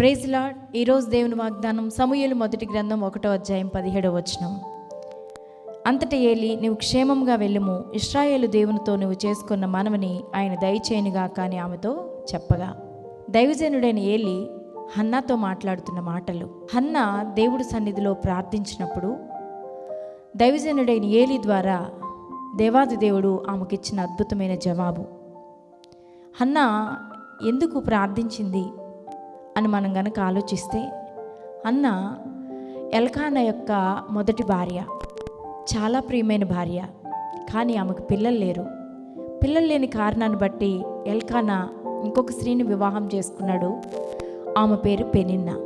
Praise lord. ఈరోజు దేవుని వాగ్దానం సమూయేలు మొదటి గ్రంథం 1వ అధ్యాయం 17వ వచనం. అంతట ఏలి, నీవు క్షేమంగా వెళ్ళుము, ఇశ్రాయేలు దేవునితో నువ్వు చేసుకున్న మనవిని ఆయన దయచేయునుగాక అని ఆమెతో చెప్పగా, దైవజనుడైన ఏలి హన్నాతో మాట్లాడుతున్న మాటలు. హన్నా దేవుడి సన్నిధిలో ప్రార్థించినప్పుడు దైవజనుడైన ఏలి ద్వారా దేవాది దేవుడు ఆమెకిచ్చిన అద్భుతమైన జవాబు. హన్నా ఎందుకు ప్రార్థించింది అని మనం గనక ఆలోచిస్తే, అన్న ఎల్కానా యొక్క మొదటి భార్య, చాలా ప్రియమైన భార్య. కానీ ఆమెకు పిల్లలు లేరు. పిల్లలు లేని కారణాన్ని బట్టి ఎల్కానా ఇంకొక స్త్రీని వివాహం చేసుకున్నాడు. ఆమె పేరు పెనిన్నా.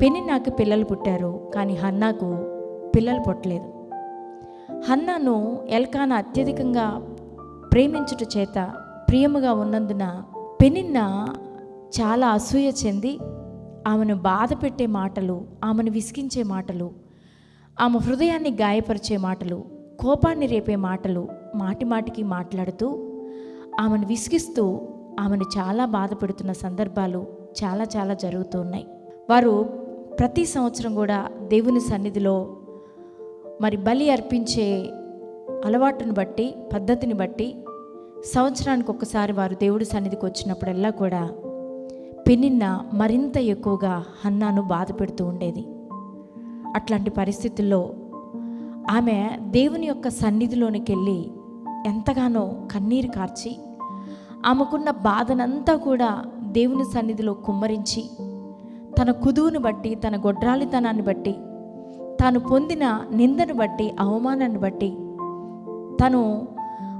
పెనిన్నాకి పిల్లలు పుట్టారు, కానీ హన్నాకు పిల్లలు పుట్టలేదు. హన్నాను ఎల్కానా అత్యధికంగా ప్రేమించుట చేత, ప్రియముగా ఉన్నందున పెనిన్నా చాలా అసూయ చెంది ఆమెను బాధ పెట్టే మాటలు, ఆమెను విసిగించే మాటలు, ఆమె హృదయాన్ని గాయపరిచే మాటలు, కోపాన్ని రేపే మాటలు మాటి మాటికి మాట్లాడుతూ ఆమెను విసిగిస్తూ ఆమెను చాలా బాధ పెడుతున్న సందర్భాలు చాలా చాలా జరుగుతూ ఉన్నాయి. వారు ప్రతి సంవత్సరం కూడా దేవుని సన్నిధిలో బలి అర్పించే అలవాటును బట్టి, పద్ధతిని బట్టి సంవత్సరానికి ఒక్కసారి వారు దేవుడి సన్నిధికి వచ్చినప్పుడల్లా కూడా పెనిన్నా మరింత ఎక్కువగా హన్నాను బాధ పెడుతూ ఉండేది. అట్లాంటి పరిస్థితుల్లో ఆమె దేవుని యొక్క సన్నిధిలోనికి వెళ్ళి ఎంతగానో కన్నీరు కార్చి ఆమెకున్న బాధనంతా కూడా దేవుని సన్నిధిలో కుమ్మరించి, తన కుదువును బట్టి, తన గొడ్రాలితనాన్ని బట్టి, తాను పొందిన నిందను బట్టి, అవమానాన్ని బట్టి, తను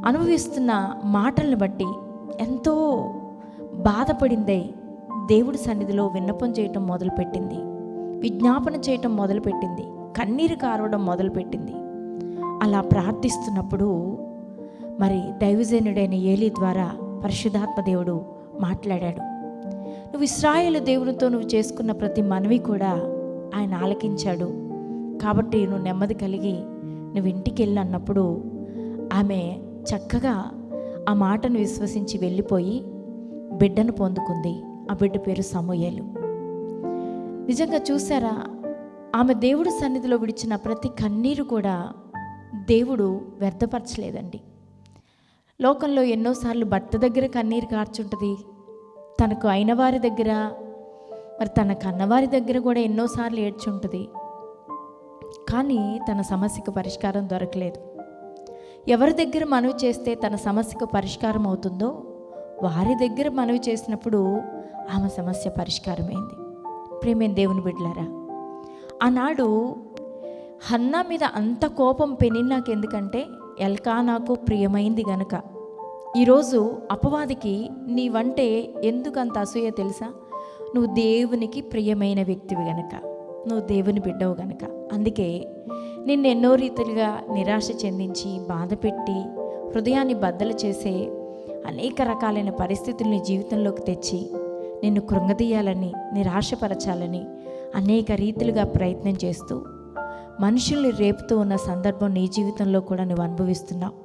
అనుభవిస్తున్న మాటలను బట్టి ఎంతో బాధపడిందే దేవుడి సన్నిధిలో విన్నపం చేయటం మొదలుపెట్టింది, విజ్ఞాపన చేయటం మొదలుపెట్టింది, కన్నీరు కారవడం మొదలుపెట్టింది. అలా ప్రార్థిస్తున్నప్పుడు దైవజనుడైన ఏలి ద్వారా పరిశుద్ధాత్మ దేవుడు మాట్లాడాడు. నువ్వు ఇశ్రాయేలు దేవునితో నువ్వు చేసుకున్న ప్రతి మనవి కూడా ఆయన ఆలకించాడు. కాబట్టి నువ్వు నెమ్మది కలిగి నువ్వు ఇంటికి వెళ్ళి అన్నప్పుడు ఆమె చక్కగా ఆ మాటను విశ్వసించి వెళ్ళిపోయి బిడ్డను పొందుకుంది. ఆ బిడ్డ పేరు సమూయేలు. నిజంగా చూసారా, ఆమె దేవుడి సన్నిధిలో విడిచిన ప్రతి కన్నీరు కూడా దేవుడు వ్యర్థపరచలేదండి. లోకంలో ఎన్నోసార్లు భర్త దగ్గర కన్నీరు కార్చుంటుంది, తనకు అయిన వారి దగ్గర, తన కన్నవారి దగ్గర కూడా ఎన్నోసార్లు ఏడ్చుంటుంది. కానీ తన సమస్యకు పరిష్కారం దొరకలేదు. ఎవరి దగ్గర మనవి చేస్తే తన సమస్యకు పరిష్కారం అవుతుందో వారి దగ్గర మనవి చేసినప్పుడు ఆమె సమస్య పరిష్కారమైంది. ప్రేమైన దేవుని బిడ్డలారా, ఆనాడు హన్నా మీద అంత కోపం పెనిన్నాకు ఎందుకంటే ఎల్కానాకు ప్రియమైంది గనక. ఈరోజు అపవాదికి నీవంటే ఎందుకు అంత అసూయ తెలుసా? నువ్వు దేవునికి ప్రియమైన వ్యక్తివి గనక, నువ్వు దేవుని బిడ్డవు గనక. అందుకే నిన్ను ఎన్నో రీతిలుగా నిరాశ చెందించి, బాధపెట్టి, హృదయాన్ని బద్దలు చేసే అనేక రకాలైన పరిస్థితులు నీ జీవితంలోకి తెచ్చి నిన్ను కృంగదీయాలని, నిరాశపరచాలని అనేక రీతిలుగా ప్రయత్నం చేస్తూ మనుషుల్ని రేపుతూ ఉన్న సందర్భం నీ జీవితంలో కూడా నువ్వు అనుభవిస్తున్నావు.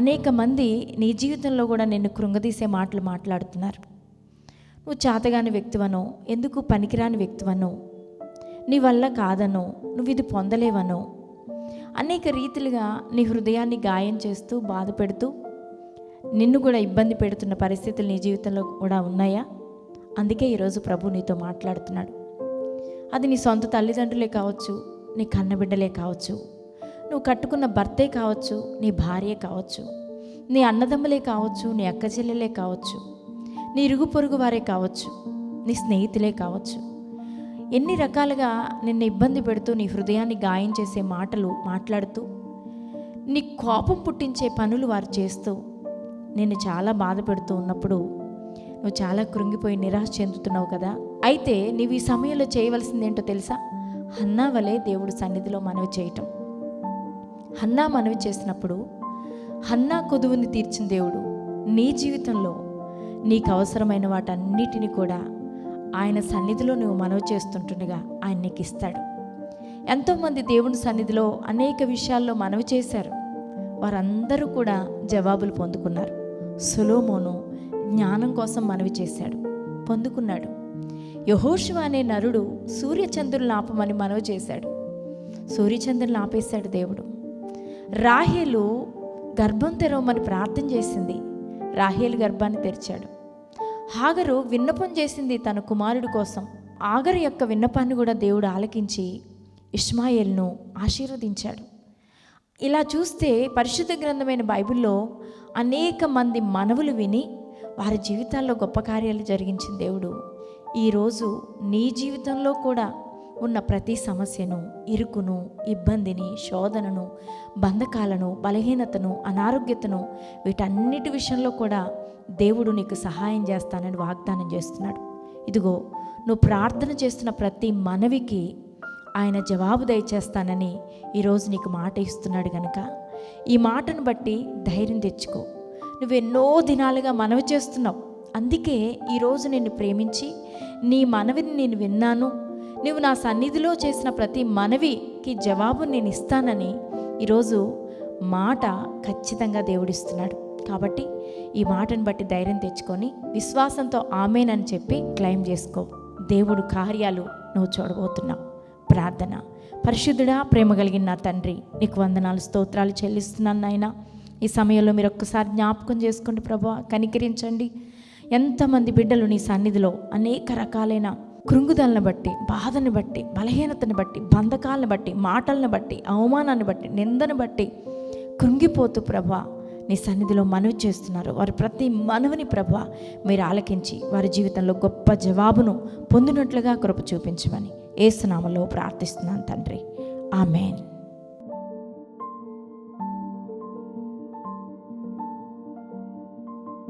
అనేక మంది నీ జీవితంలో కూడా నిన్ను కృంగదీసే మాటలు మాట్లాడుతున్నారు. నువ్వు చేతగాని వ్యక్తివనో, ఎందుకు పనికిరాని వ్యక్తివనో, నీ వల్ల కాదనో, నువ్వు ఇది పొందలేవనో, అనేక రీతిలుగా నీ హృదయాన్ని గాయం చేస్తూ, బాధ పెడుతూ, నిన్ను కూడా ఇబ్బంది పెడుతున్న పరిస్థితులు నీ జీవితంలో కూడా ఉన్నాయా? అందుకే ఈరోజు ప్రభు నీతో మాట్లాడుతున్నాడు. అది నీ సొంత తల్లిదండ్రులే కావచ్చు, నీ కన్నబిడ్డలే కావచ్చు, నువ్వు కట్టుకున్న భర్తే కావచ్చు, నీ భార్యే కావచ్చు, నీ అన్నదమ్ములే కావచ్చు, నీ అక్క చెల్లెలే కావచ్చు, నీ ఇరుగు పొరుగు వారే కావచ్చు, నీ స్నేహితులే కావచ్చు. ఎన్ని రకాలుగా నిన్ను ఇబ్బంది పెడుతూ, నీ హృదయాన్ని గాయం చేసే మాటలు మాట్లాడుతూ, నీ కోపం పుట్టించే పనులు వారు చేస్తూ నిన్ను చాలా బాధ పెడుతూ ఉన్నప్పుడు నువ్వు చాలా కృంగిపోయి నిరాశ చెందుతున్నావు కదా. అయితే నీవు ఈ సమయంలో చేయవలసింది ఏంటో తెలుసా? హన్నా వలె దేవుడి సన్నిధిలో మనవి చేయటం. హన్నా మనవి చేసినప్పుడు హన్నా కొదువుని తీర్చిన దేవుడు నీ జీవితంలో నీకు అవసరమైన వాటన్నిటిని కూడా ఆయన సన్నిధిలో నువ్వు మనవి చేస్తుంటుండగా ఆయన నీకు ఇస్తాడు. ఎంతోమంది దేవుని సన్నిధిలో అనేక విషయాల్లో మనవి చేశారు. వారందరూ కూడా జవాబులు పొందుకున్నారు. సొలొమోను జ్ఞానం కోసం మనవి చేశాడు, పొందుకున్నాడు. యెహోషువ అనే నరుడు సూర్యచంద్రులను ఆపమని మనవి చేశాడు. సూర్యచంద్రులను ఆపేశాడు దేవుడు. రాహేలు గర్భం తెరవమని ప్రార్థన చేసింది. రాహేలు గర్భాన్ని తెరిచాడు. హాగరు విన్నపం చేసింది తన కుమారుడి కోసం. ఆగరు యొక్క విన్నపాన్ని కూడా దేవుడు ఆలకించి ఇష్మాయేల్ను ఆశీర్వదించాడు. ఇలా చూస్తే పరిశుద్ధ గ్రంథమైన బైబిల్లో అనేక మంది మనవులు విని వారి జీవితాల్లో గొప్ప కార్యాలు జరిగించిన దేవుడు ఈరోజు నీ జీవితంలో కూడా ఉన్న ప్రతి సమస్యను, ఇరుకును, ఇబ్బందిని, శోధనను, బంధకాలను, బలహీనతను, అనారోగ్యతను, వీటన్నిటి విషయంలో కూడా దేవుడు నీకు సహాయం చేస్తానని వాగ్దానం చేస్తున్నాడు. ఇదిగో నువ్వు ప్రార్థన చేస్తున్న ప్రతి మనవికి ఆయన జవాబు దయచేస్తానని ఈరోజు నీకు మాట ఇస్తున్నాడు కనుక ఈ మాటను బట్టి ధైర్యం తెచ్చుకో. నువ్వెన్నో దినాలుగా మనవి చేస్తున్నావు. అందుకే ఈరోజు నిన్ను ప్రేమించి నీ మనవిని నేను విన్నాను, నువ్వు నా సన్నిధిలో చేసిన ప్రతి మనవికి జవాబు నేను ఇస్తానని ఈరోజు మాట ఖచ్చితంగా దేవుడిస్తున్నాడు. కాబట్టి ఈ మాటను బట్టి ధైర్యం తెచ్చుకొని విశ్వాసంతో ఆమేనని చెప్పి క్లెయిమ్ చేసుకో. దేవుడు కార్యాలు నువ్వు చూడబోతున్నావు. ప్రార్థన. పరిశుద్ధుడా, ప్రేమ కలిగిన నా తండ్రి, నీకు వందనాలు, స్తోత్రాలు చెల్లిస్తున్నాను నాయన. ఈ సమయంలో మీరు ఒక్కసారి జ్ఞాపకం చేసుకోండి ప్రభువా, కనికరించండి. ఎంతమంది బిడ్డలు నీ సన్నిధిలో అనేక రకాలైన కృంగుదలను బట్టి, బాధని బట్టి, బలహీనతని బట్టి, బంధకాలను బట్టి, మాటలను బట్టి, అవమానాన్ని బట్టి, నిందను బట్టి కృంగిపోతూ ప్రభా నీ సన్నిధిలో మనవి చేస్తున్నారు. వారి ప్రతి మనవిని ప్రభా మీరు ఆలకించి వారి జీవితంలో గొప్ప జవాబును పొందినట్లుగా కృప చూపించమని యేసు నామములో ప్రార్థిస్తున్నాను తండ్రి. ఆమేన్.